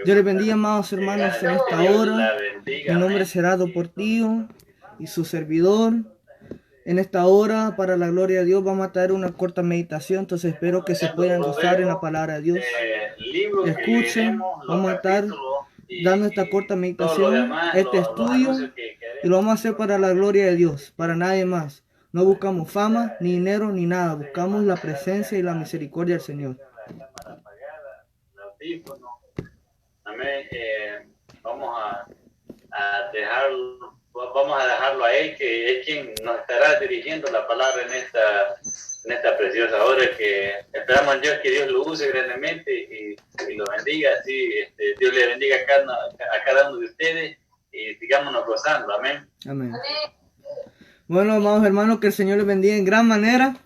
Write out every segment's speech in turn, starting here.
Dios les bendiga, amados hermanos, en esta hora. Mi nombre es Gerardo Portillo y su servidor. En esta hora, para la gloria de Dios, vamos a traer una corta meditación. Entonces espero que se puedan gozar en la palabra de Dios. Escuchen, vamos a estar dando esta corta meditación, este estudio, y lo vamos a hacer para la gloria de Dios, para nadie más. No buscamos fama, ni dinero, ni nada. Buscamos la presencia y la misericordia del Señor. Amén. Vamos a dejarlo a él, que es quien nos estará dirigiendo la palabra en esta preciosa hora, que esperamos en Dios que Dios lo use grandemente y lo bendiga. Así, Dios le bendiga a cada uno de ustedes y sigámonos gozando. Amén. Amén. Bueno, amados hermanos, que el Señor les bendiga en gran manera.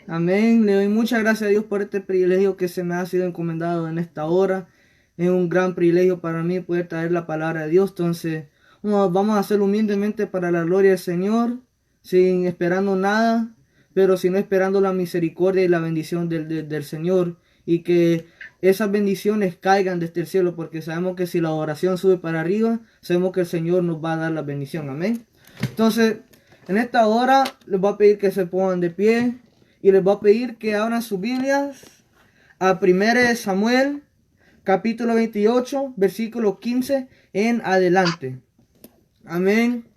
Amén. Le doy muchas gracias a Dios por este privilegio que se me ha sido encomendado en esta hora. Es un gran privilegio para mí poder traer la palabra de Dios. Entonces, vamos a hacerlo humildemente para la gloria del Señor, sin esperando nada, pero sino esperando la misericordia y la bendición del Señor, y que esas bendiciones caigan desde el cielo, porque sabemos que si la oración sube para arriba, sabemos que el Señor nos va a dar la bendición. Amén. Entonces, en esta hora les voy a pedir que se pongan de pie y les voy a pedir que abran sus Biblias a 1 Samuel, capítulo 28, versículo 15 en adelante. Amén.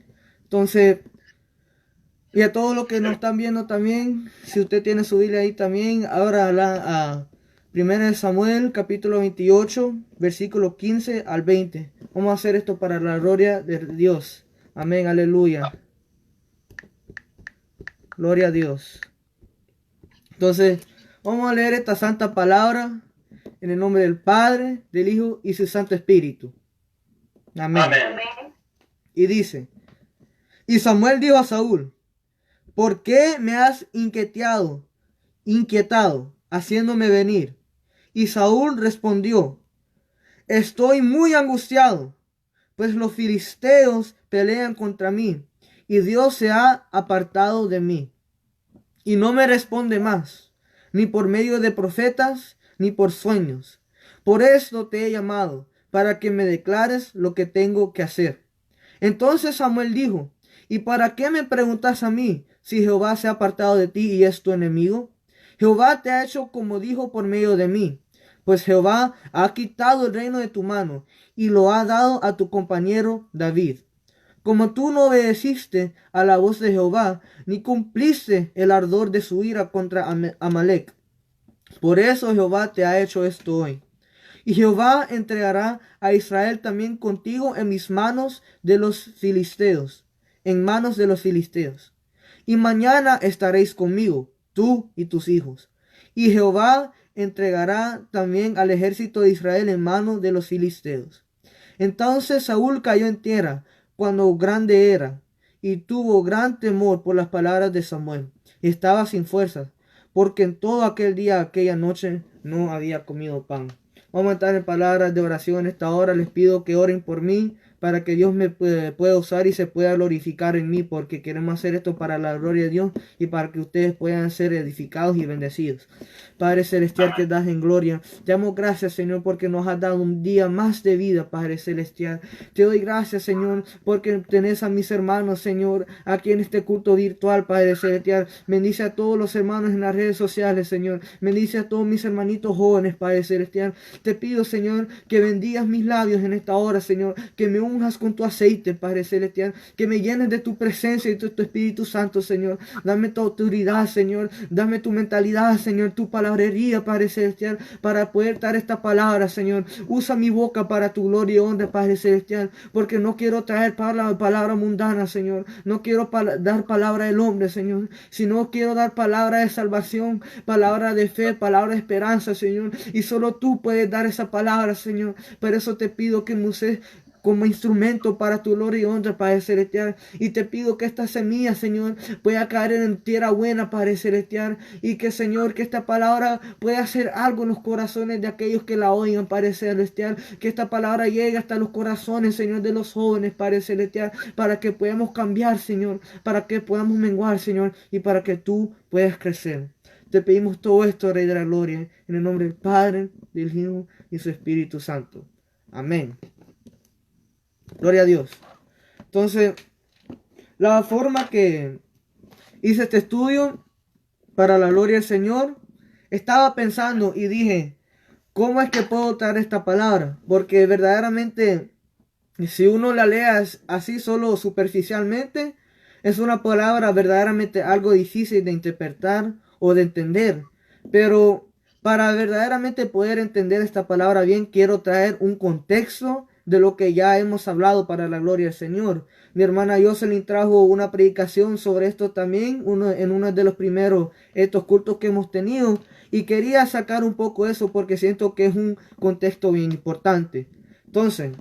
Entonces, y a todos los que nos están viendo también, si usted tiene su Biblia ahí también, ahora a 1 Samuel, capítulo 28, versículo 15 al 20. Vamos a hacer esto para la gloria de Dios. Amén, aleluya. Gloria a Dios. Entonces, vamos a leer esta santa palabra en el nombre del Padre, del Hijo y su Santo Espíritu. Amén. Amén. Y dice, y Samuel dijo a Saúl, ¿por qué me has inquietado, haciéndome venir? Y Saúl respondió, estoy muy angustiado, pues los filisteos pelean contra mí, y Dios se ha apartado de mí, y no me responde más, ni por medio de profetas, ni por sueños. Por esto te he llamado, para que me declares lo que tengo que hacer. Entonces Samuel dijo, ¿y para qué me preguntas a mí, si Jehová se ha apartado de ti y es tu enemigo? Jehová te ha hecho como dijo por medio de mí, pues Jehová ha quitado el reino de tu mano y lo ha dado a tu compañero David. Como tú no obedeciste a la voz de Jehová, ni cumpliste el ardor de su ira contra Amalec. Por eso Jehová te ha hecho esto hoy. Y Jehová entregará a Israel también contigo en mis manos de los filisteos, en manos de los filisteos. Y mañana estaréis conmigo, tú y tus hijos. Y Jehová entregará también al ejército de Israel en manos de los filisteos. Entonces Saúl cayó en tierra cuando grande era, y tuvo gran temor por las palabras de Samuel. Y estaba sin fuerzas, porque en todo aquel día, aquella noche, no había comido pan. Vamos a estar en palabras de oración esta hora. Les pido que oren por mí, para que Dios me pueda usar y se pueda glorificar en mí, porque queremos hacer esto para la gloria de Dios y para que ustedes puedan ser edificados y bendecidos. Padre celestial, que das en gloria, te damos gracias, Señor, porque nos has dado un día más de vida, Padre celestial. Te doy gracias, Señor, porque tenés a mis hermanos, Señor, aquí en este culto virtual, Padre celestial. Bendice a todos los hermanos en las redes sociales, Señor. Bendice a todos mis hermanitos jóvenes, Padre celestial. Te pido, Señor, que bendigas mis labios en esta hora, Señor, que me unjas con tu aceite, Padre celestial, que me llenes de tu presencia y de tu Espíritu Santo, Señor. Dame tu autoridad, Señor. Dame tu mentalidad, Señor, tu palabrería, Padre celestial, para poder dar esta palabra, Señor. Usa mi boca para tu gloria y honra, Padre celestial, porque no quiero traer palabra mundana, Señor. No quiero dar palabra del hombre, Señor, sino quiero dar palabra de salvación, palabra de fe, palabra de esperanza, Señor. Y solo tú puedes dar esa palabra, Señor. Por eso te pido que me uses como instrumento para tu gloria y honra, Padre celestial. Y te pido que esta semilla, Señor, pueda caer en tierra buena, Padre celestial. Y que, Señor, que esta palabra pueda hacer algo en los corazones de aquellos que la oigan, Padre celestial. Que esta palabra llegue hasta los corazones, Señor, de los jóvenes, Padre celestial. Para que podamos cambiar, Señor. Para que podamos menguar, Señor. Y para que tú puedas crecer. te pedimos todo esto, Rey de la Gloria, en el nombre del Padre, del Hijo y su Espíritu Santo. Amén. Gloria a Dios. Entonces, la forma que hice este estudio para la gloria del Señor, estaba pensando y dije, ¿cómo es que puedo traer esta palabra? Porque verdaderamente, si uno la lee así solo superficialmente, es una palabra verdaderamente algo difícil de interpretar o de entender. Pero para verdaderamente poder entender esta palabra bien, quiero traer un contexto de lo que ya hemos hablado para la gloria del Señor. Mi hermana Jocelyn trajo una predicación sobre esto también, en uno de los primeros estos cultos que hemos tenido, y quería sacar un poco eso porque siento que es un contexto bien importante. Entonces,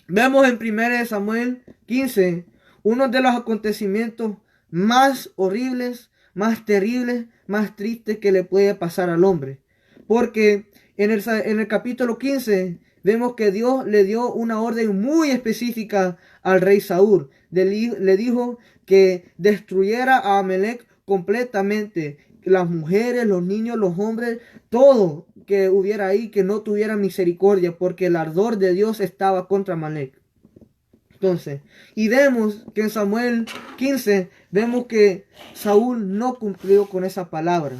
vemos en 1 Samuel 15 uno de los acontecimientos más horribles, más terribles, más tristes que le puede pasar al hombre. Porque en el capítulo 15 vemos que Dios le dio una orden muy específica al rey Saúl. Le dijo que destruyera a Amalek completamente. Las mujeres, los niños, los hombres, todo que hubiera ahí, que no tuviera misericordia, porque el ardor de Dios estaba contra Amalek. Entonces, y vemos que en Samuel 15, vemos que Saúl no cumplió con esa palabra.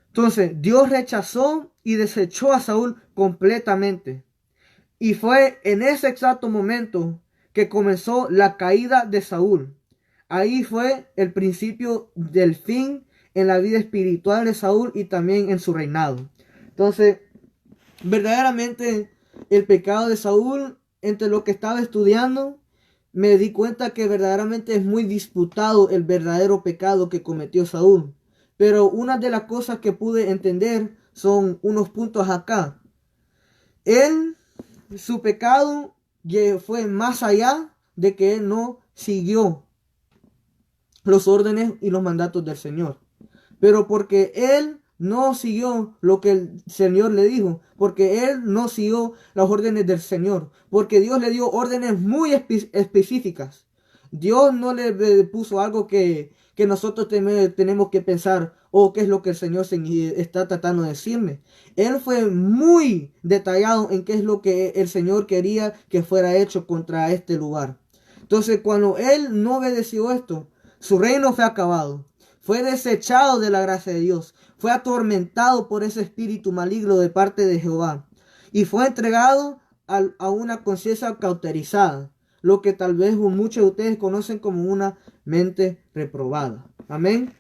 Entonces, Dios rechazó y desechó a Saúl completamente. Y fue en ese exacto momento que comenzó la caída de Saúl. Ahí fue el principio del fin en la vida espiritual de Saúl y también en su reinado. Entonces, verdaderamente el pecado de Saúl, entre lo que estaba estudiando, me di cuenta que verdaderamente es muy disputado el verdadero pecado que cometió Saúl. Pero una de las cosas que pude entender son unos puntos acá. Su pecado fue más allá de que él no siguió los órdenes y los mandatos del Señor. Pero porque él no siguió lo que el Señor le dijo, porque él no siguió las órdenes del Señor, porque Dios le dio órdenes muy específicas. Dios no le puso algo que nosotros tenemos que pensar, qué es lo que el Señor está tratando de decirme. Él fue muy detallado en qué es lo que el Señor quería que fuera hecho contra este lugar. Entonces, cuando él no obedeció esto, su reino fue acabado. Fue desechado de la gracia de Dios. Fue atormentado por ese espíritu maligno de parte de Jehová. Y fue entregado a una conciencia cauterizada. Lo que tal vez muchos de ustedes conocen como una mente reprobada. Amén.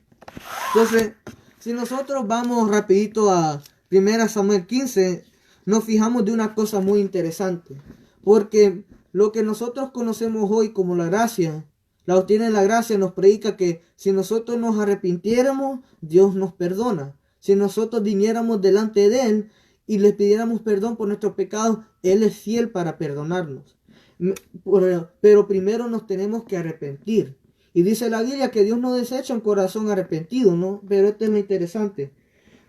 Entonces, si nosotros vamos rapidito a 1 Samuel 15, nos fijamos de una cosa muy interesante. Porque lo que nosotros conocemos hoy como la gracia, la doctrina de la gracia nos predica que si nosotros nos arrepintiéramos, Dios nos perdona. Si nosotros viniéramos delante de Él y le pidiéramos perdón por nuestros pecados, Él es fiel para perdonarnos. Pero primero nos tenemos que arrepentir. Y dice la Biblia que Dios no desecha un corazón arrepentido, ¿no? Pero esto es lo interesante.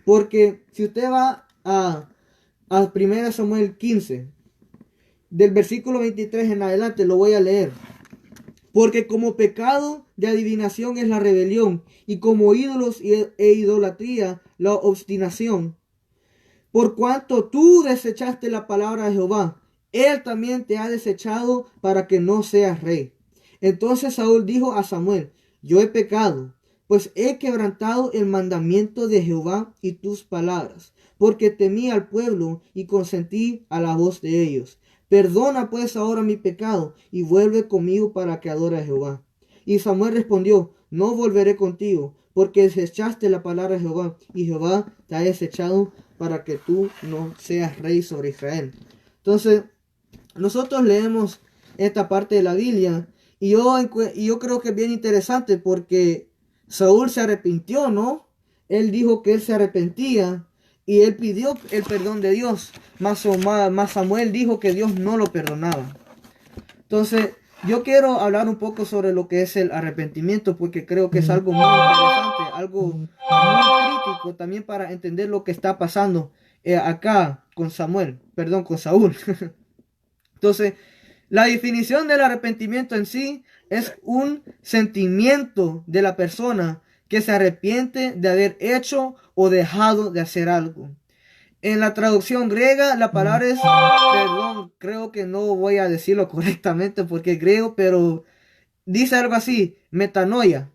Porque si usted va a 1 Samuel 15, del versículo 23 en adelante, lo voy a leer. Porque como pecado de adivinación es la rebelión, y como ídolos e idolatría la obstinación. Por cuanto tú desechaste la palabra de Jehová, Él también te ha desechado para que no seas rey. Entonces Saúl dijo a Samuel: yo he pecado, pues he quebrantado el mandamiento de Jehová y tus palabras, porque temí al pueblo y consentí a la voz de ellos. Perdona pues ahora mi pecado y vuelve conmigo para que adore a Jehová. Y Samuel respondió: no volveré contigo, porque desechaste la palabra de Jehová, y Jehová te ha desechado para que tú no seas rey sobre Israel. Entonces, nosotros leemos esta parte de la Biblia y yo creo que es bien interesante porque Saúl se arrepintió, ¿no? Él dijo que él se arrepentía y él pidió el perdón de Dios. Más Samuel dijo que Dios no lo perdonaba. Entonces, yo quiero hablar un poco sobre lo que es el arrepentimiento porque creo que es algo muy interesante, algo muy crítico también para entender lo que está pasando acá con Saúl. Entonces, la definición del arrepentimiento en sí es un sentimiento de la persona que se arrepiente de haber hecho o dejado de hacer algo. En la traducción griega, la palabra es, perdón, creo que no voy a decirlo correctamente porque es griego, pero dice algo así, metanoia.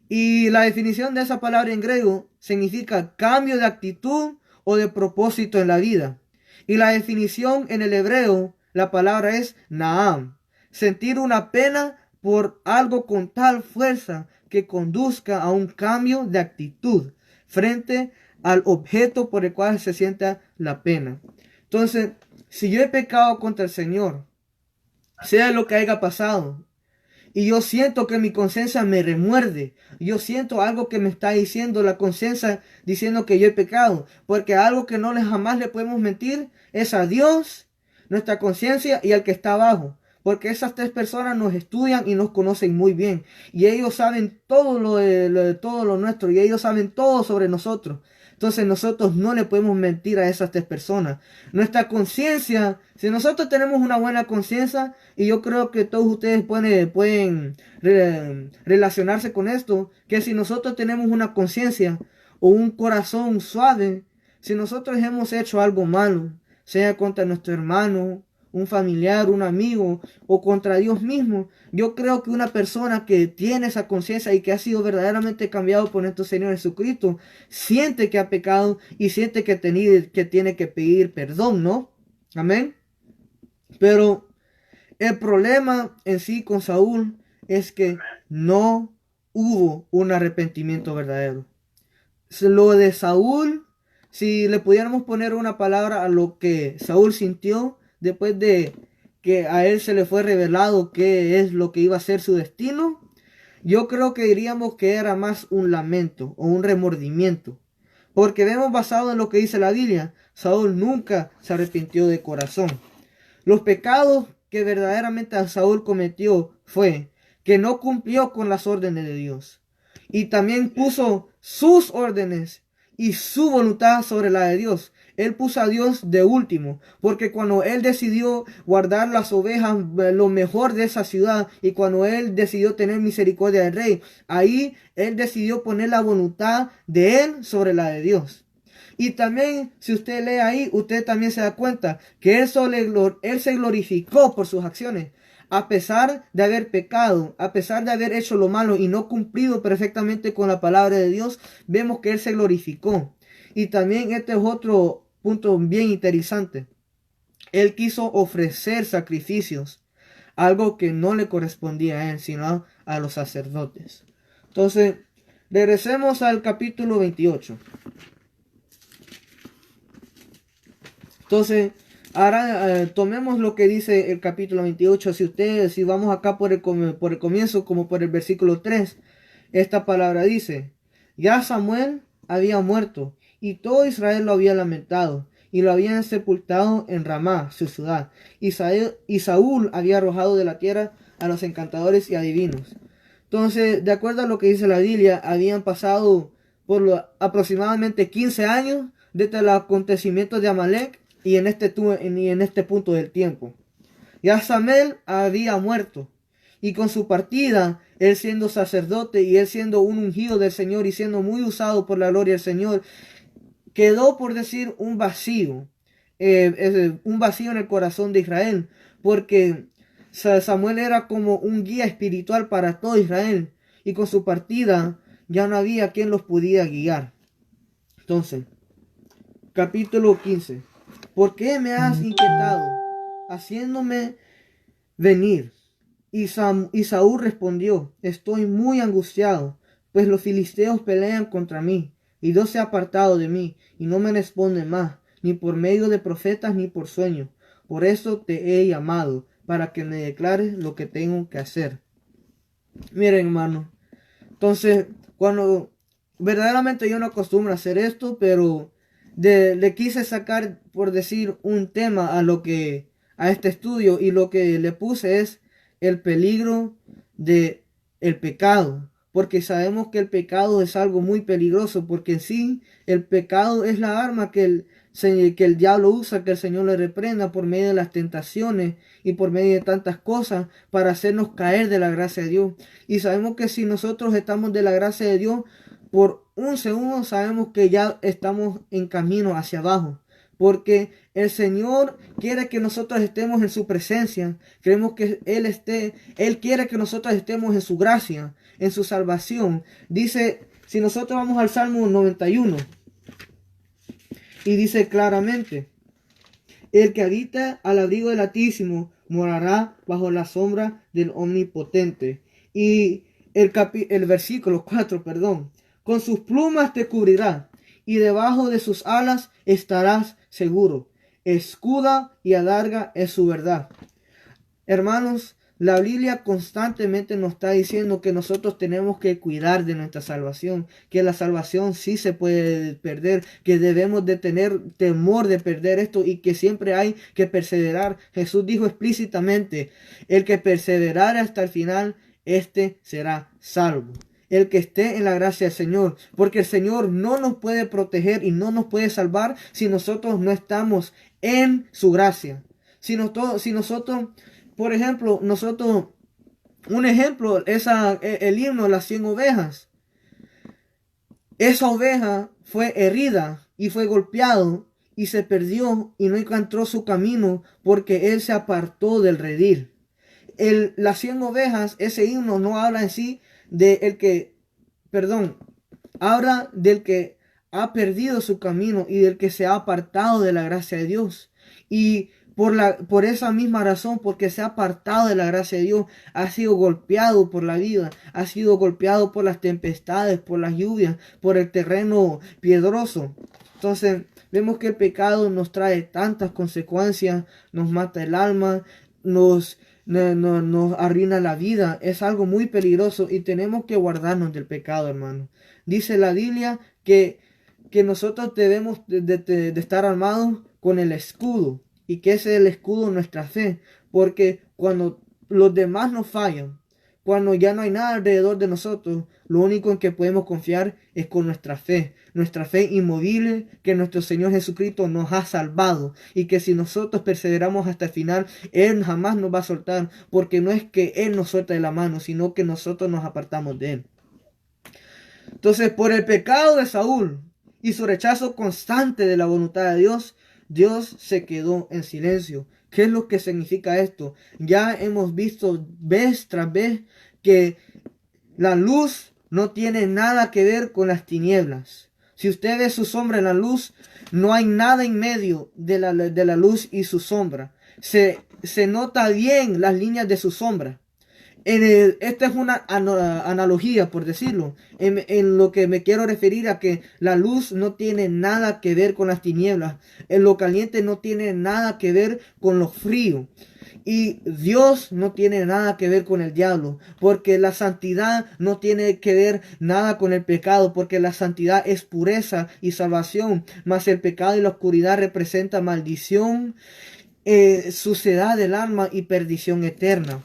Y la definición de esa palabra en griego significa cambio de actitud o de propósito en la vida. Y la definición en el hebreo, la palabra es naam, sentir una pena por algo con tal fuerza que conduzca a un cambio de actitud frente al objeto por el cual se sienta la pena. Entonces, si yo he pecado contra el Señor, sea lo que haya pasado, y yo siento que mi conciencia me remuerde, yo siento algo que me está diciendo la conciencia, diciendo que yo he pecado, porque algo que no jamás le podemos mentir es a Dios, nuestra conciencia y al que está abajo. Porque esas tres personas nos estudian y nos conocen muy bien. Y ellos saben todo todo lo nuestro. Y ellos saben todo sobre nosotros. Entonces nosotros no le podemos mentir a esas tres personas. Nuestra conciencia, si nosotros tenemos una buena conciencia, y yo creo que todos ustedes pueden relacionarse con esto, que si nosotros tenemos una conciencia o un corazón suave, si nosotros hemos hecho algo malo, sea contra nuestro hermano, un familiar, un amigo o contra Dios mismo, yo creo que una persona que tiene esa conciencia y que ha sido verdaderamente cambiado por nuestro Señor Jesucristo, siente que ha pecado y siente que tiene que pedir perdón, ¿no? Amén. Pero el problema en sí con Saúl es que no hubo un arrepentimiento verdadero. Lo de Saúl, si le pudiéramos poner una palabra a lo que Saúl sintió después de que a él se le fue revelado qué es lo que iba a ser su destino, yo creo que diríamos que era más un lamento o un remordimiento. Porque vemos basado en lo que dice la Biblia, Saúl nunca se arrepintió de corazón. Los pecados que verdaderamente Saúl cometió fue que no cumplió con las órdenes de Dios. Y también puso sus órdenes y su voluntad sobre la de Dios. Él puso a Dios de último, porque cuando él decidió guardar las ovejas, lo mejor de esa ciudad, y cuando él decidió tener misericordia del rey, ahí él decidió poner la voluntad de él sobre la de Dios. Y también, si usted lee ahí, usted también se da cuenta que él se glorificó por sus acciones. A pesar de haber pecado, a pesar de haber hecho lo malo y no cumplido perfectamente con la palabra de Dios, vemos que él se glorificó. Y también este es otro punto bien interesante. Él quiso ofrecer sacrificios, algo que no le correspondía a él, sino a los sacerdotes. Entonces, regresemos al capítulo 28. Entonces, ahora tomemos lo que dice el capítulo 28. Si vamos acá por el comienzo, como por el versículo 3, esta palabra dice: ya Samuel había muerto, y todo Israel lo había lamentado, y lo habían sepultado en Ramá, su ciudad. Y Saúl había arrojado de la tierra a los encantadores y adivinos. Entonces, de acuerdo a lo que dice la Biblia, habían pasado por aproximadamente 15 años desde los acontecimientos de Amalek y en este punto del tiempo. Ya Samuel había muerto, y con su partida, él siendo sacerdote y él siendo un ungido del Señor y siendo muy usado por la gloria del Señor, quedó, por decir, un vacío en el corazón de Israel, porque Samuel era como un guía espiritual para todo Israel, y con su partida ya no había quien los pudiera guiar. Entonces, capítulo 15. ¿Por qué me has inquietado, haciéndome venir? Y Saúl respondió: estoy muy angustiado, pues los filisteos pelean contra mí, y Dios se ha apartado de mí, y no me responde más, ni por medio de profetas, ni por sueño. Por eso te he llamado, para que me declares lo que tengo que hacer. Miren, hermano, entonces, cuando verdaderamente yo no acostumbro a hacer esto, pero le quise sacar, por decir, un tema a este estudio, y lo que le puse es el peligro de el pecado, porque sabemos que el pecado es algo muy peligroso, porque en sí el pecado es la arma que que el diablo usa, que el Señor le reprenda por medio de las tentaciones y por medio de tantas cosas para hacernos caer de la gracia de Dios. Y sabemos que si nosotros estamos de la gracia de Dios, por un segundo sabemos que ya estamos en camino hacia abajo. Porque el Señor quiere que nosotros estemos en su presencia. Queremos que Él quiere que nosotros estemos en su gracia, en su salvación. Dice, si nosotros vamos al Salmo 91, y dice claramente, el que habita al abrigo del Altísimo morará bajo la sombra del Omnipotente. Y el versículo 4, con sus plumas te cubrirá, y debajo de sus alas estarás seguro. Escuda y adarga es su verdad. Hermanos, la Biblia constantemente nos está diciendo que nosotros tenemos que cuidar de nuestra salvación, que la salvación sí se puede perder, que debemos de tener temor de perder esto y que siempre hay que perseverar. Jesús dijo explícitamente, el que perseverare hasta el final, este será salvo. El que esté en la gracia del Señor, porque el Señor no nos puede proteger y no nos puede salvar si nosotros no estamos en su gracia. Si nosotros, por ejemplo, un ejemplo es el himno de las 100 ovejas. Esa oveja fue herida y fue golpeado y se perdió y no encontró su camino porque él se apartó del redil. Las 100 ovejas, ese himno no habla en sí habla del que ha perdido su camino y del que se ha apartado de la gracia de Dios. Y por esa misma razón, porque se ha apartado de la gracia de Dios, ha sido golpeado por la vida, ha sido golpeado por las tempestades, por las lluvias, por el terreno piedroso. Entonces, vemos que el pecado nos trae tantas consecuencias, nos mata el alma, nos arruina la vida. Es algo muy peligroso y tenemos que guardarnos del pecado, hermano. Dice la Biblia que nosotros debemos de estar armados con el escudo, y que ese es el escudo de nuestra fe, porque cuando los demás nos fallan, cuando ya no hay nada alrededor de nosotros, lo único en que podemos confiar es con nuestra fe inmovible, que nuestro Señor Jesucristo nos ha salvado, y que si nosotros perseveramos hasta el final, Él jamás nos va a soltar, porque no es que Él nos suelta de la mano, sino que nosotros nos apartamos de Él. Entonces, por el pecado de Saúl y su rechazo constante de la voluntad de Dios, Dios se quedó en silencio. ¿Qué es lo que significa esto? Ya hemos visto vez tras vez que la luz no tiene nada que ver con las tinieblas. Si usted ve su sombra en la luz, no hay nada en medio de la luz y su sombra. Se nota bien las líneas de su sombra. Esta es una analogía, por decirlo, en lo que me quiero referir a que la luz no tiene nada que ver con las tinieblas, en lo caliente no tiene nada que ver con lo frío, y Dios no tiene nada que ver con el diablo, porque la santidad no tiene que ver nada con el pecado, porque la santidad es pureza y salvación, mas el pecado y la oscuridad representa maldición, suciedad del alma y perdición eterna.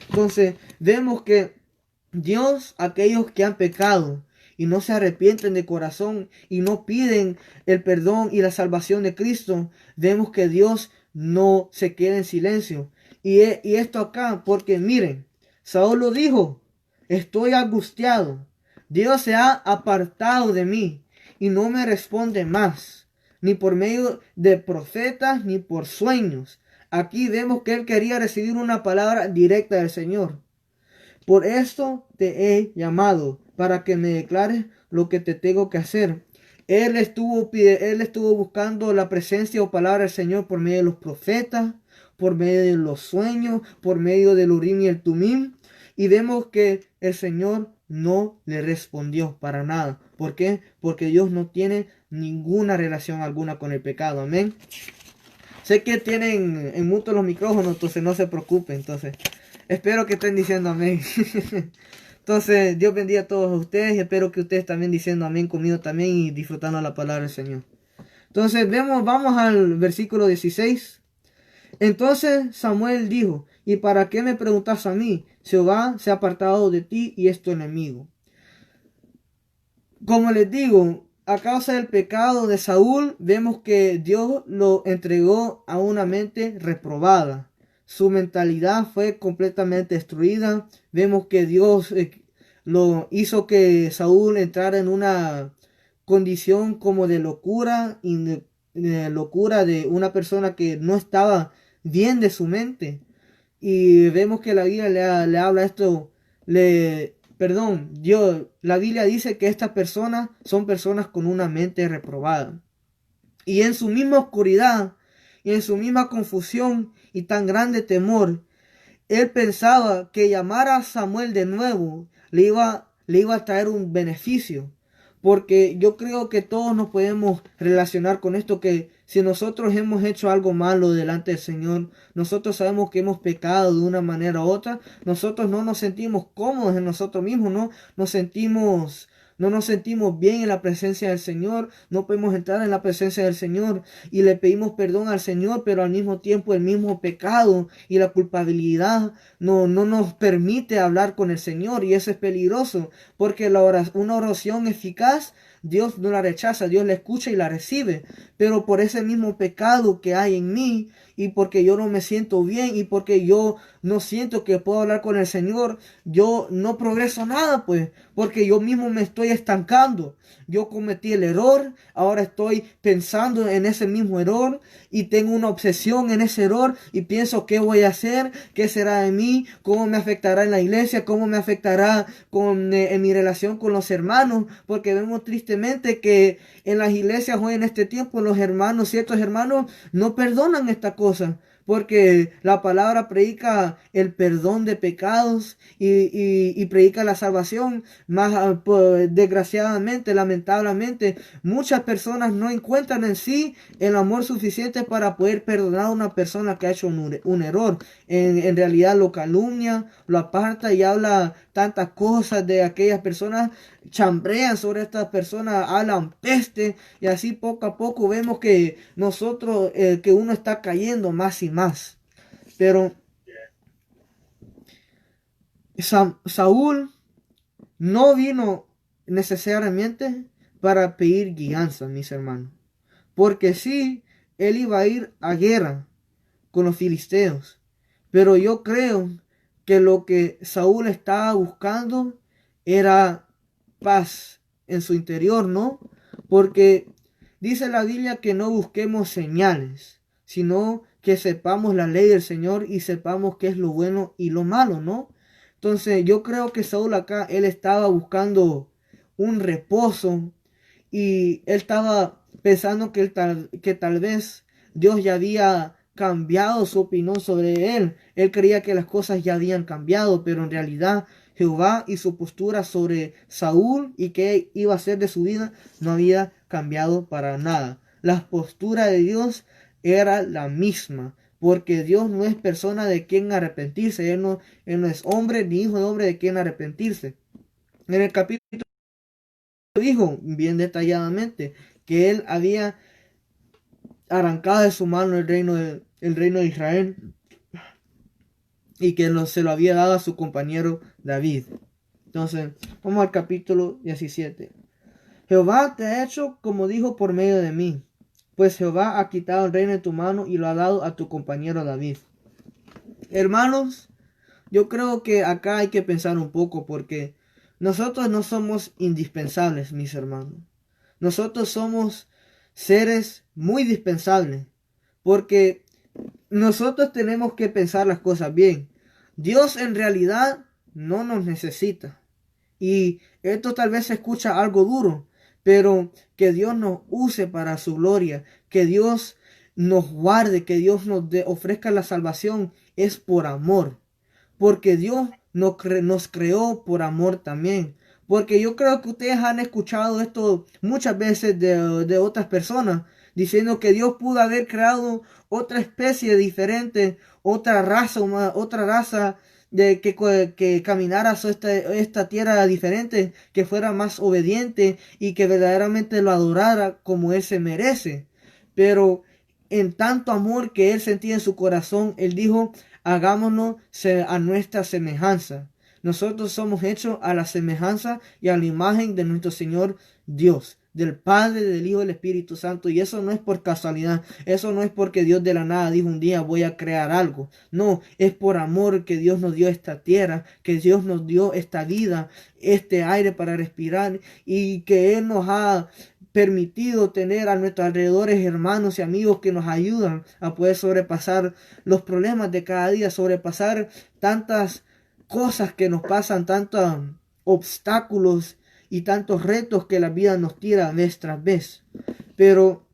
Entonces, vemos que Dios, aquellos que han pecado y no se arrepienten de corazón y no piden el perdón y la salvación de Cristo, vemos que Dios no se queda en silencio. Y esto acá, porque miren, Saúl lo dijo, estoy angustiado, Dios se ha apartado de mí y no me responde más, ni por medio de profetas, ni por sueños. Aquí vemos que él quería recibir una palabra directa del Señor. Por esto te he llamado, para que me declares lo que te tengo que hacer. Él estuvo buscando la presencia o palabra del Señor por medio de los profetas, por medio de los sueños, por medio del Urim y el Tumim. Y vemos que el Señor no le respondió para nada. ¿Por qué? Porque Dios no tiene ninguna relación alguna con el pecado. Amén. Sé que tienen en mute los micrófonos, entonces no se preocupen. Entonces, espero que estén diciendo amén. Entonces, Dios bendiga a todos ustedes y espero que ustedes también diciendo amén conmigo también y disfrutando la palabra del Señor. Entonces, vamos al versículo 16. Entonces Samuel dijo, ¿y para qué me preguntas a mí? Jehová se ha apartado de ti y es tu enemigo. Como les digo, a causa del pecado de Saúl, vemos que Dios lo entregó a una mente reprobada. Su mentalidad fue completamente destruida. Vemos que Dios lo hizo que Saúl entrara en una condición como de locura y de locura de una persona que no estaba bien de su mente. Y vemos que la Biblia le habla esto, la Biblia dice que estas personas son personas con una mente reprobada. Y en su misma oscuridad y en su misma confusión y tan grande temor, él pensaba que llamar a Samuel de nuevo le iba a traer un beneficio. Porque yo creo que todos nos podemos relacionar con esto, que si nosotros hemos hecho algo malo delante del Señor, nosotros sabemos que hemos pecado de una manera u otra, nosotros no nos sentimos cómodos en nosotros mismos, no nos sentimos bien en la presencia del Señor, no podemos entrar en la presencia del Señor y le pedimos perdón al Señor, pero al mismo tiempo el mismo pecado y la culpabilidad no nos permite hablar con el Señor, y eso es peligroso, porque una oración eficaz, Dios no la rechaza, Dios la escucha y la recibe, pero por ese mismo pecado que hay en mí, y porque yo no me siento bien, y porque yo no siento que puedo hablar con el Señor, yo no progreso nada, pues, porque yo mismo me estoy estancando. Yo cometí el error, ahora estoy pensando en ese mismo error y tengo una obsesión en ese error y pienso qué voy a hacer, qué será de mí, cómo me afectará en la iglesia, cómo me afectará en mi relación con los hermanos, porque vemos tristemente que en las iglesias hoy en este tiempo ciertos hermanos no perdonan esta cosa. Porque la palabra predica el perdón de pecados y predica la salvación. Desgraciadamente, lamentablemente, muchas personas no encuentran en sí el amor suficiente para poder perdonar a una persona que ha hecho un error. En realidad lo calumnia, lo aparta y habla tantas cosas de aquellas personas, chambrean sobre estas personas, hablan peste, y así poco a poco vemos que que uno está cayendo más y más. Pero Saúl no vino necesariamente para pedir guianza, mis hermanos, porque sí, él iba a ir a guerra con los filisteos, pero yo creo que lo que Saúl estaba buscando era paz en su interior, ¿no? Porque dice la Biblia que no busquemos señales, sino que sepamos la ley del Señor y sepamos qué es lo bueno y lo malo, ¿no? Entonces yo creo que Saúl acá, él estaba buscando un reposo y él estaba pensando que tal vez Dios ya había cambiado su opinión sobre él. Él creía que las cosas ya habían cambiado, pero en realidad Jehová y su postura sobre Saúl y qué iba a hacer de su vida no había cambiado para nada. La postura de Dios era la misma, porque Dios no es persona de quien arrepentirse. Él no es hombre ni hijo de hombre de quien arrepentirse. En el capítulo dijo bien detalladamente que él había arrancado de su mano el reino de Israel y que se lo había dado a su compañero David. Entonces, vamos al capítulo 17. Jehová te ha hecho como dijo por medio de mí, pues Jehová ha quitado el reino de tu mano y lo ha dado a tu compañero David. Hermanos, yo creo que acá hay que pensar un poco, porque nosotros no somos indispensables, mis hermanos. Nosotros somos seres muy dispensables, porque nosotros tenemos que pensar las cosas bien. Dios en realidad no nos necesita. Y esto tal vez se escucha algo duro, pero que Dios nos use para su gloria, que Dios nos guarde, que Dios nos ofrezca la salvación, es por amor. Porque Dios nos creó por amor también. Porque yo creo que ustedes han escuchado esto muchas veces de otras personas, diciendo que Dios pudo haber creado otra especie diferente, otra raza que caminara sobre esta tierra diferente, que fuera más obediente y que verdaderamente lo adorara como Él se merece. Pero en tanto amor que Él sentía en su corazón, Él dijo: hagámonos a nuestra semejanza. Nosotros somos hechos a la semejanza y a la imagen de nuestro Señor Dios. del Padre, del Hijo y del Espíritu Santo. Y eso no es por casualidad, eso no es porque Dios de la nada dijo un día voy a crear algo. No, es por amor que Dios nos dio esta tierra, que Dios nos dio esta vida, este aire para respirar, y que Él nos ha permitido tener a nuestros alrededores hermanos y amigos que nos ayudan a poder sobrepasar los problemas de cada día, sobrepasar tantas cosas que nos pasan, tantos obstáculos y tantos retos que la vida nos tira vez tras vez. Pero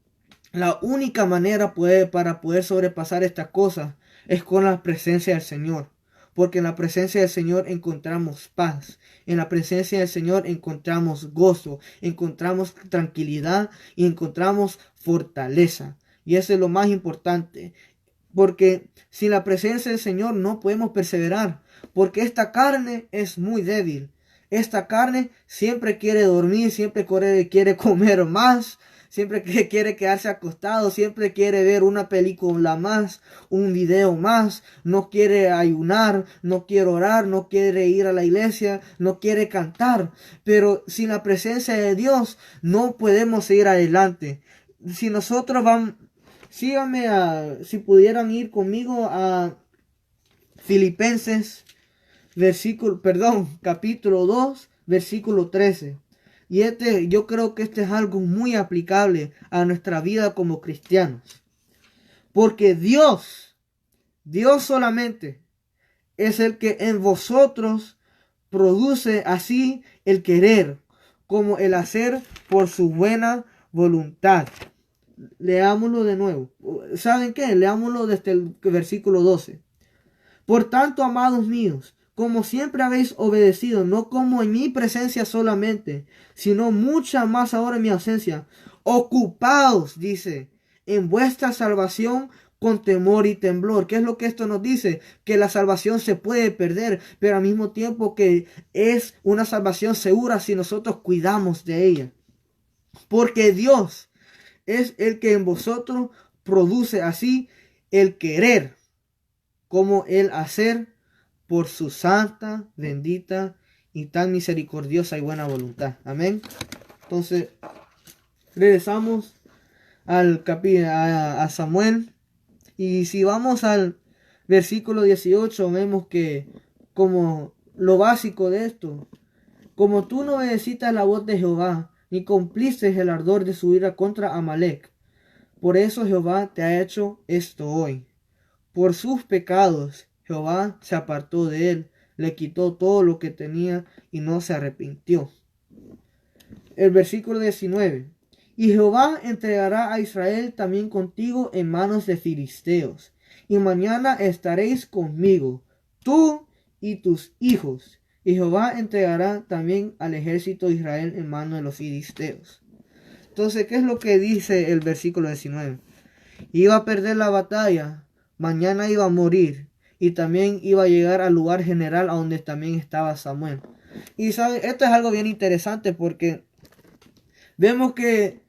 la única manera para poder sobrepasar estas cosas es con la presencia del Señor. Porque en la presencia del Señor encontramos paz. En la presencia del Señor encontramos gozo, encontramos tranquilidad y encontramos fortaleza. Y eso es lo más importante. Porque sin la presencia del Señor no podemos perseverar. Porque esta carne es muy débil. Esta carne siempre quiere dormir, siempre quiere comer más, siempre quiere quedarse acostado, siempre quiere ver una película más, un video más, no quiere ayunar, no quiere orar, no quiere ir a la iglesia, no quiere cantar. Pero sin la presencia de Dios no podemos seguir adelante. Si nosotros vamos, si pudieran ir conmigo a Filipenses capítulo 2, versículo 13. Y yo creo que este es algo muy aplicable a nuestra vida como cristianos. Porque Dios solamente es el que en vosotros produce así el querer como el hacer por su buena voluntad. Leámoslo de nuevo. ¿Saben qué? Leámoslo desde el versículo 12. Por tanto, amados míos, como siempre habéis obedecido, no como en mi presencia solamente, sino mucha más ahora en mi ausencia, ocupaos, dice, en vuestra salvación con temor y temblor. ¿Qué es lo que esto nos dice? Que la salvación se puede perder, pero al mismo tiempo que es una salvación segura si nosotros cuidamos de ella. Porque Dios es el que en vosotros produce así el querer como el hacer por su santa, bendita y tan misericordiosa y buena voluntad. Amén. Entonces, regresamos al a Samuel. Y si vamos al versículo 18, vemos que como lo básico de esto, como tú no obedeciste la voz de Jehová, ni cumpliste el ardor de su ira contra Amalek, por eso Jehová te ha hecho esto hoy. Por sus pecados Jehová se apartó de él, le quitó todo lo que tenía y no se arrepintió. El versículo 19. Y Jehová entregará a Israel también contigo en manos de filisteos. Y mañana estaréis conmigo, tú y tus hijos. Y Jehová entregará también al ejército de Israel en manos de los filisteos. Entonces, ¿qué es lo que dice el versículo 19? Iba a perder la batalla, mañana iba a morir y también iba a llegar al lugar general a donde también estaba Samuel. Y ¿sabe? Esto es algo bien interesante porque vemos que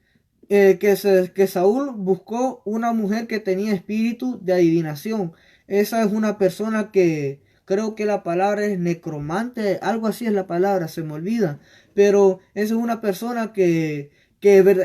Saúl buscó una mujer que tenía espíritu de adivinación. Esa es una persona que creo que la palabra es necromante, algo así es la palabra, se me olvida. Pero esa es una persona que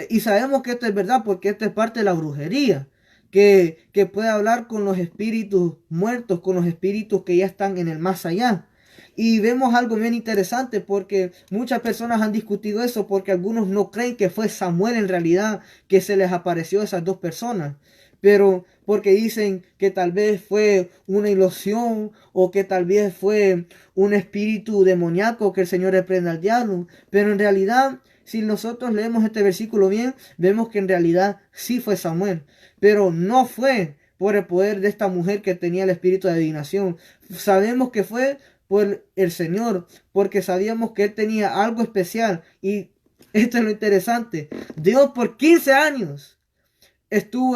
y sabemos que esto es verdad porque esto es parte de la brujería. Que puede hablar con los espíritus muertos, con los espíritus que ya están en el más allá. Y vemos algo bien interesante porque muchas personas han discutido eso porque algunos no creen que fue Samuel en realidad que se les apareció a esas dos personas. Pero porque dicen que tal vez fue una ilusión o que tal vez fue un espíritu demoníaco que el Señor reprenda al diablo. Pero en realidad, si nosotros leemos este versículo bien, vemos que en realidad sí fue Samuel. Pero no fue por el poder de esta mujer que tenía el espíritu de adivinación. Sabemos que fue por el Señor, porque sabíamos que Él tenía algo especial. Y esto es lo interesante. Dios por 15 años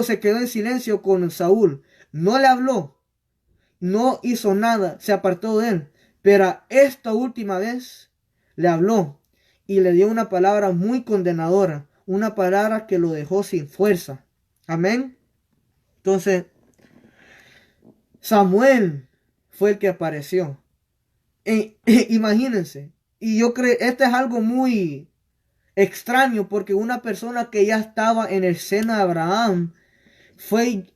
se quedó en silencio con Saúl. No le habló, no hizo nada, se apartó de él. Pero esta última vez le habló y le dio una palabra muy condenadora, una palabra que lo dejó sin fuerza. Amén. Entonces, Samuel fue el que apareció. Imagínense. Y yo creo, esto es algo muy extraño porque una persona que ya estaba en el seno de Abraham fue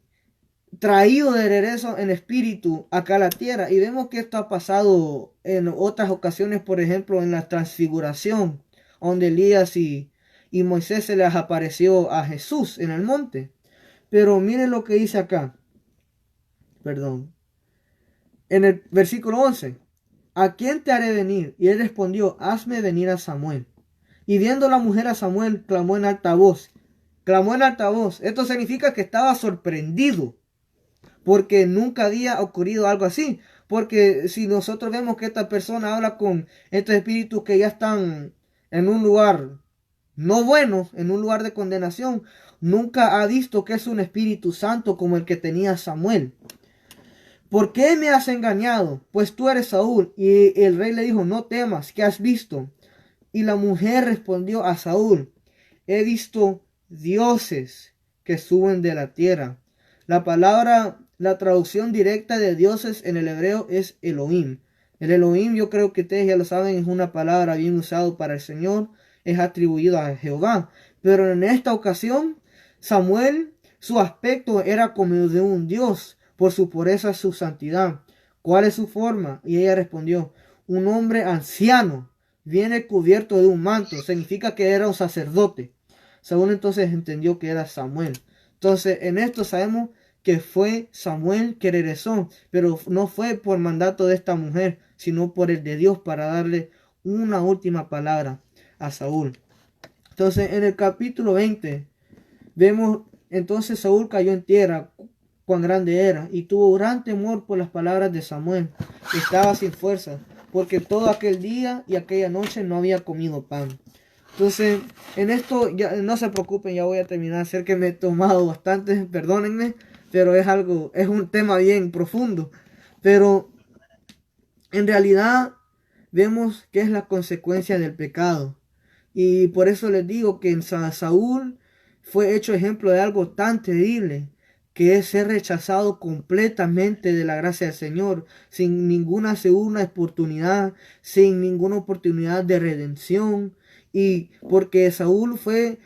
traído de regreso en espíritu acá a la tierra. Y vemos que esto ha pasado en otras ocasiones, por ejemplo, en la transfiguración, donde Elías y Moisés se les apareció a Jesús en el monte. Pero miren lo que dice acá. Perdón. En el versículo 11. ¿A quién te haré venir? Y él respondió, hazme venir a Samuel. Y viendo la mujer a Samuel, clamó en alta voz. Clamó en alta voz. Esto significa que estaba sorprendido, porque nunca había ocurrido algo así. Porque si nosotros vemos que esta persona habla con estos espíritus que ya están en un lugar no bueno, en un lugar de condenación, nunca ha visto que es un Espíritu Santo como el que tenía Samuel. ¿Por qué me has engañado? Pues tú eres Saúl. Y el rey le dijo, no temas, ¿qué has visto? Y la mujer respondió a Saúl, he visto dioses que suben de la tierra. La palabra, la traducción directa de dioses en el hebreo es Elohim. El Elohim, yo creo que ustedes ya lo saben, es una palabra bien usada para el Señor, es atribuido a Jehová. Pero en esta ocasión, Samuel, su aspecto era como de un dios, por su pureza, su santidad. ¿Cuál es su forma? Y ella respondió, un hombre anciano, viene cubierto de un manto, significa que era un sacerdote. Saúl entonces entendió que era Samuel. Entonces en esto sabemos que fue Samuel que regresó, pero no fue por mandato de esta mujer, sino por el de Dios para darle una última palabra a Saúl. Entonces en el capítulo 20 vemos entonces Saúl cayó en tierra, cuán grande era, y tuvo gran temor por las palabras de Samuel. Estaba sin fuerza, porque todo aquel día y aquella noche no había comido pan. Entonces, en esto ya no se preocupen, ya voy a terminar. Sé que me he tomado bastante, perdónenme, pero es un tema bien profundo. Pero en realidad vemos que es la consecuencia del pecado. Y por eso les digo que en Saúl fue hecho ejemplo de algo tan terrible, que es ser rechazado completamente de la gracia del Señor, sin ninguna segunda oportunidad, sin ninguna oportunidad de redención. Y porque Saúl fue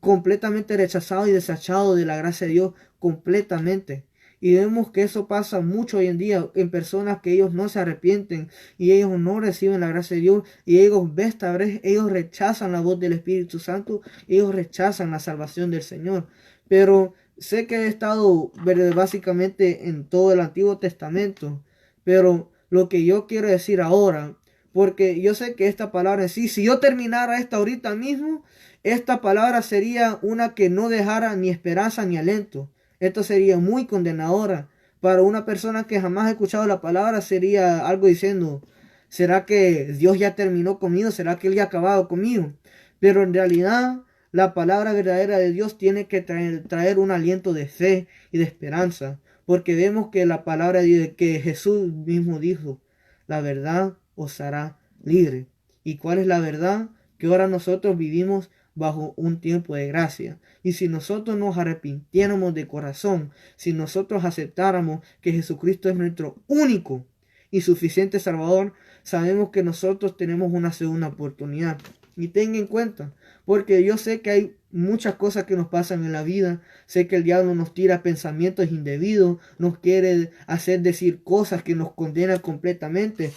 completamente rechazado y desechado de la gracia de Dios completamente. Y vemos que eso pasa mucho hoy en día en personas que ellos no se arrepienten y ellos no reciben la gracia de Dios y ellos esta vez ellos rechazan la voz del Espíritu Santo, ellos rechazan la salvación del Señor. Pero sé que he estado básicamente en todo el Antiguo Testamento, pero lo que yo quiero decir ahora, porque yo sé que esta palabra en sí, si yo terminara esta ahorita mismo, esta palabra sería una que no dejara ni esperanza ni aliento. Esto sería muy condenadora. Para una persona que jamás ha escuchado la palabra sería algo diciendo, ¿será que Dios ya terminó conmigo? ¿Será que Él ya ha acabado conmigo? Pero en realidad la palabra verdadera de Dios tiene que traer un aliento de fe y de esperanza. Porque vemos que la palabra que Jesús mismo dijo, la verdad os hará libre. ¿Y cuál es la verdad? Que ahora nosotros vivimos bajo un tiempo de gracia. Y si nosotros nos arrepintiéramos de corazón, si nosotros aceptáramos que Jesucristo es nuestro único y suficiente Salvador, sabemos que nosotros tenemos una segunda oportunidad. Y tenga en cuenta, porque yo sé que hay muchas cosas que nos pasan en la vida. Sé que el diablo nos tira pensamientos indebidos, nos quiere hacer decir cosas que nos condenan completamente.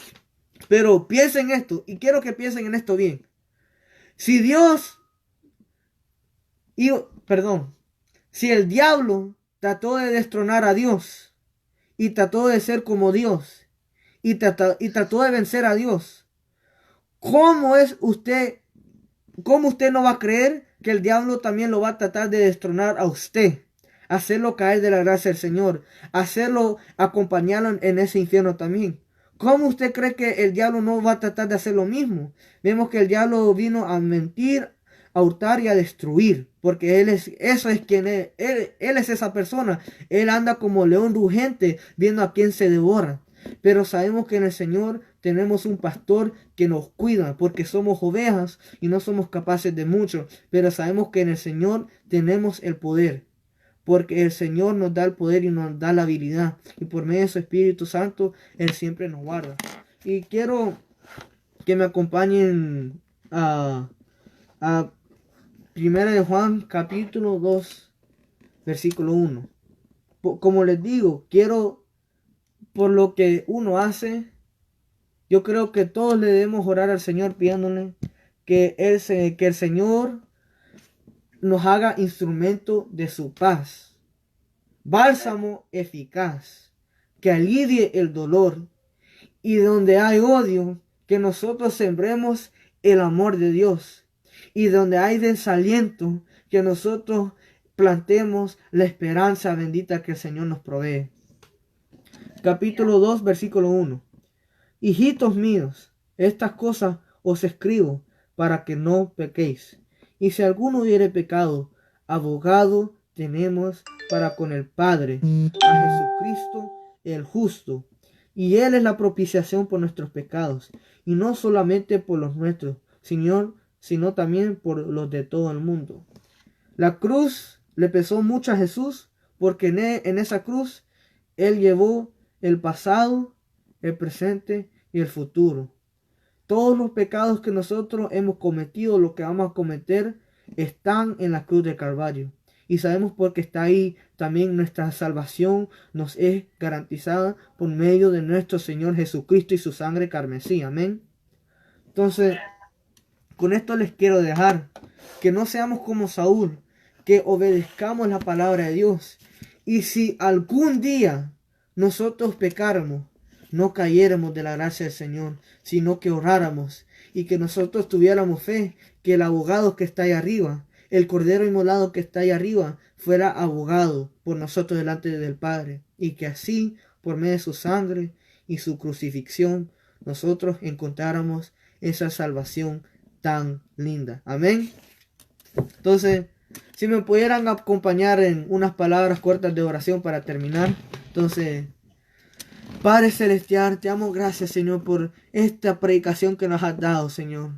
Pero piensen esto, y quiero que piensen en esto bien. Si Dios si el diablo trató de destronar a Dios y trató de ser como Dios y trató de vencer a Dios, ¿cómo usted no va a creer que el diablo también lo va a tratar de destronar a usted? Hacerlo caer de la gracia del Señor, acompañarlo en ese infierno también. ¿Cómo usted cree que el diablo no va a tratar de hacer lo mismo? Vemos que el diablo vino a mentir, a hurtar y a destruir, porque eso es quien es, él es esa persona. Él anda como león rugente viendo a quién se devora. Pero sabemos que en el Señor tenemos un pastor que nos cuida, porque somos ovejas y no somos capaces de mucho. Pero sabemos que en el Señor tenemos el poder, porque el Señor nos da el poder y nos da la habilidad. Y por medio de su Espíritu Santo, Él siempre nos guarda. Y quiero que me acompañen a Primera de Juan capítulo 2, versículo 1. Como les digo, quiero, por lo que uno hace, yo creo que todos le debemos orar al Señor pidiéndole que el Señor nos haga instrumento de su paz, bálsamo eficaz, que alivie el dolor, y donde hay odio, que nosotros sembremos el amor de Dios, y donde hay desaliento, que nosotros plantemos la esperanza bendita que el Señor nos provee. Capítulo 2, versículo 1. Hijitos míos, estas cosas os escribo para que no pequéis. Y si alguno hubiere pecado, abogado tenemos para con el Padre, a Jesucristo el justo. Y Él es la propiciación por nuestros pecados, y no solamente por los nuestros, Señor, sino también por los de todo el mundo. La cruz le pesó mucho a Jesús, porque en esa cruz Él llevó el pasado, el presente y el futuro. Todos los pecados que nosotros hemos cometido, lo que vamos a cometer, están en la cruz de Calvario. Y sabemos porque está ahí también nuestra salvación nos es garantizada por medio de nuestro Señor Jesucristo y su sangre carmesí. Amén. Entonces, con esto les quiero dejar que no seamos como Saúl, que obedezcamos la palabra de Dios. Y si algún día nosotros pecáramos, no cayéramos de la gracia del Señor, sino que oráramos y que nosotros tuviéramos fe que el abogado que está ahí arriba, el cordero inmolado que está ahí arriba, fuera abogado por nosotros delante del Padre, y que así, por medio de su sangre y su crucifixión, nosotros encontráramos esa salvación tan linda. Amén. Entonces, si me pudieran acompañar en unas palabras cortas de oración para terminar. Entonces, Padre Celestial, te damos gracias, Señor, por esta predicación que nos has dado, Señor.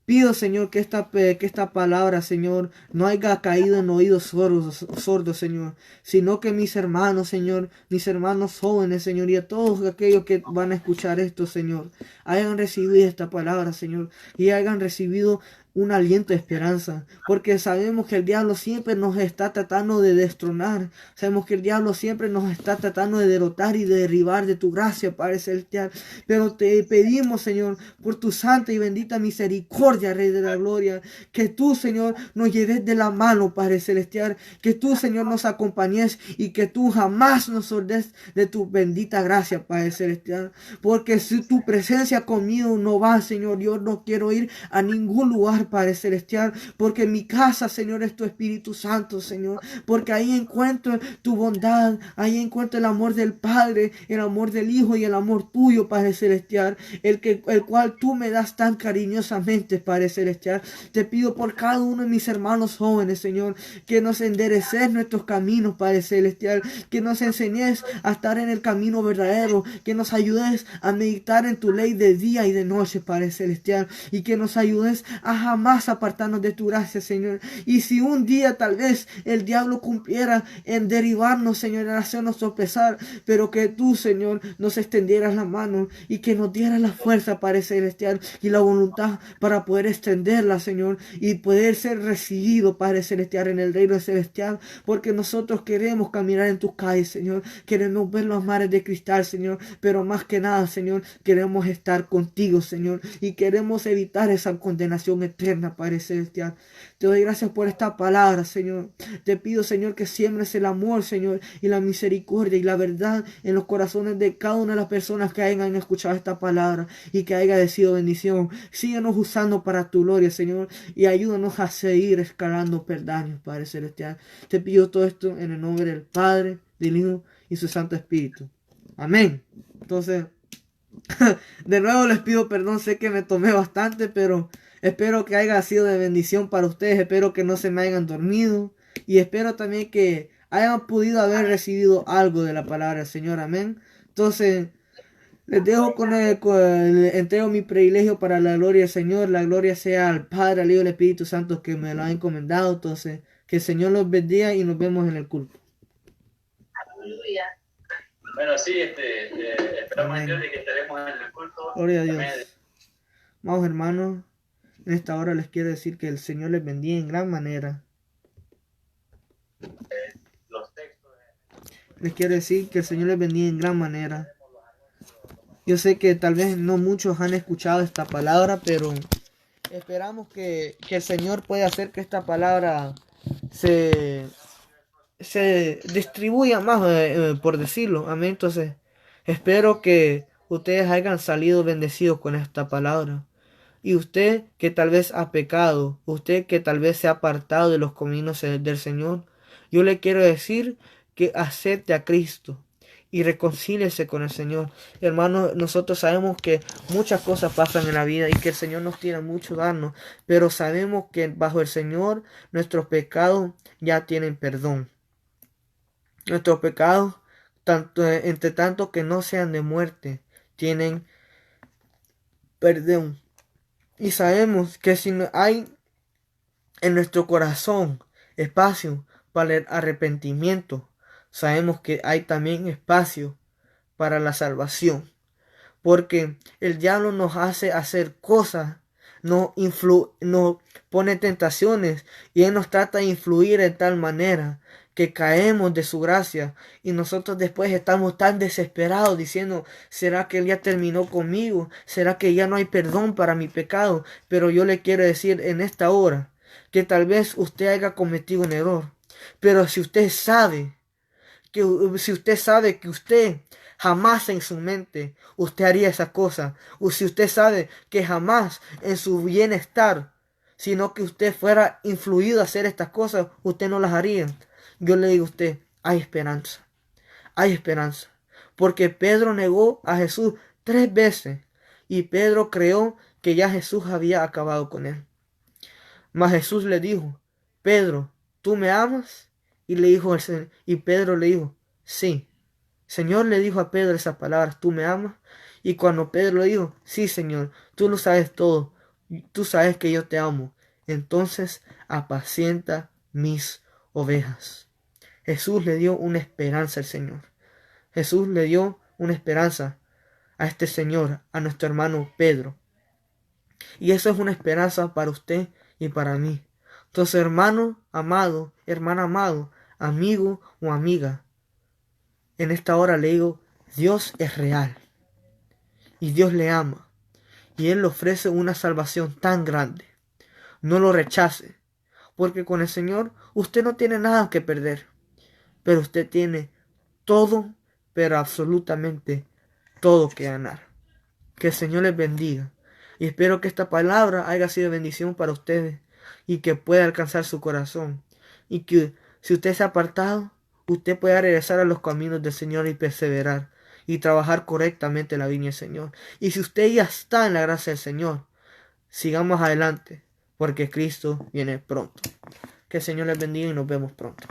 Pido, Señor, que esta palabra, Señor, no haya caído en oídos sordos, Señor, sino que mis hermanos, Señor, mis hermanos jóvenes, Señor, y a todos aquellos que van a escuchar esto, Señor, hayan recibido esta palabra, Señor, y hayan recibido un aliento de esperanza, porque sabemos que el diablo siempre nos está tratando de destronar, sabemos que el diablo siempre nos está tratando de derrotar y de derribar de tu gracia, Padre Celestial, pero te pedimos, Señor, por tu santa y bendita misericordia, Rey de la Gloria, que tú, Señor, nos lleves de la mano, Padre Celestial, que tú, Señor, nos acompañes y que tú jamás nos sordes de tu bendita gracia, Padre Celestial, porque si tu presencia conmigo no va, Señor, yo no quiero ir a ningún lugar, Padre Celestial, porque en mi casa, Señor, es tu Espíritu Santo, Señor, porque ahí encuentro tu bondad, ahí encuentro el amor del Padre, el amor del Hijo y el amor tuyo, Padre Celestial, el cual tú me das tan cariñosamente, Padre Celestial. Te pido por cada uno de mis hermanos jóvenes, Señor, que nos endereces nuestros caminos, Padre Celestial, que nos enseñes a estar en el camino verdadero, que nos ayudes a meditar en tu ley de día y de noche, Padre Celestial, y que nos ayudes a jamás apartarnos de tu gracia, Señor. Y si un día tal vez el diablo cumpliera en derribarnos, Señor, en hacernos tropezar, pero que tú, Señor, nos extendieras la mano y que nos dieras la fuerza, Padre Celestial, y la voluntad para poder extenderla, Señor, y poder ser recibido, Padre Celestial, en el reino celestial, porque nosotros queremos caminar en tus calles, Señor, queremos ver los mares de cristal, Señor, pero más que nada, Señor, queremos estar contigo, Señor, y queremos evitar esa condenación eterna, Padre Celestial. Te doy gracias por esta palabra, Señor. Te pido, Señor, que siembres el amor, Señor, y la misericordia y la verdad en los corazones de cada una de las personas que hayan escuchado esta palabra y que haya sido bendición. Síguenos usando para tu gloria, Señor, y ayúdanos a seguir escalando peldaños, Padre Celestial. Te pido todo esto en el nombre del Padre, del Hijo y su Santo Espíritu. Amén. Entonces, de nuevo les pido perdón, sé que me tomé bastante, pero espero que haya sido de bendición para ustedes, espero que no se me hayan dormido y espero también que hayan podido haber recibido algo de la palabra del Señor, amén. Entonces, les dejo entrego mi privilegio para la gloria del Señor, la gloria sea al Padre, al Hijo y al Espíritu Santo que me lo ha encomendado. Entonces, que el Señor los bendiga y nos vemos en el culto. Aleluya. Bueno, sí, esperamos en Dios de que estaremos en el culto. Gloria a Dios. Vamos, hermanos. En esta hora les quiero decir que el Señor les bendiga en gran manera. Les quiero decir que el Señor les bendiga en gran manera. Yo sé que tal vez no muchos han escuchado esta palabra, pero esperamos que el Señor pueda hacer que esta palabra se distribuya más, por decirlo. Amén. Entonces, espero que ustedes hayan salido bendecidos con esta palabra. Y usted que tal vez ha pecado, usted que tal vez se ha apartado de los caminos del Señor, yo le quiero decir que acepte a Cristo y reconcíliese con el Señor. Hermano, nosotros sabemos que muchas cosas pasan en la vida y que el Señor nos tiene mucho darnos, pero sabemos que bajo el Señor nuestros pecados ya tienen perdón. Nuestros pecados, entre tanto que no sean de muerte, tienen perdón. Y sabemos que si no hay en nuestro corazón espacio para el arrepentimiento, sabemos que hay también espacio para la salvación. Porque el diablo nos hace hacer cosas, nos pone tentaciones y él nos trata de influir de tal manera que caemos de su gracia y nosotros después estamos tan desesperados diciendo, ¿será que él ya terminó conmigo? ¿Será que ya no hay perdón para mi pecado? Pero yo le quiero decir en esta hora que tal vez usted haya cometido un error, pero si usted sabe que usted jamás en su mente usted haría esa cosa, o si usted sabe que jamás en su bienestar, sino que usted fuera influido a hacer estas cosas, usted no las haría. Yo le digo a usted, hay esperanza, porque Pedro negó a Jesús 3 veces y Pedro creyó que ya Jesús había acabado con él. Mas Jesús le dijo, Pedro, ¿tú me amas? Y Pedro le dijo, sí. Señor le dijo a Pedro esas palabras, ¿tú me amas? Y cuando Pedro le dijo, sí, Señor, tú lo sabes todo, tú sabes que yo te amo, entonces apacienta mis ovejas. Jesús le dio una esperanza al Señor. Jesús le dio una esperanza a este Señor, a nuestro hermano Pedro. Y eso es una esperanza para usted y para mí. Entonces, hermano amado, hermana amado, amigo o amiga, en esta hora le digo, Dios es real y Dios le ama y Él le ofrece una salvación tan grande. No lo rechace, porque con el Señor usted no tiene nada que perder, pero usted tiene todo, pero absolutamente todo que ganar. Que el Señor les bendiga y espero que esta palabra haya sido bendición para ustedes y que pueda alcanzar su corazón y que si usted se ha apartado, usted pueda regresar a los caminos del Señor y perseverar y trabajar correctamente la viña del Señor. Y si usted ya está en la gracia del Señor, sigamos adelante porque Cristo viene pronto. Que el Señor les bendiga y nos vemos pronto.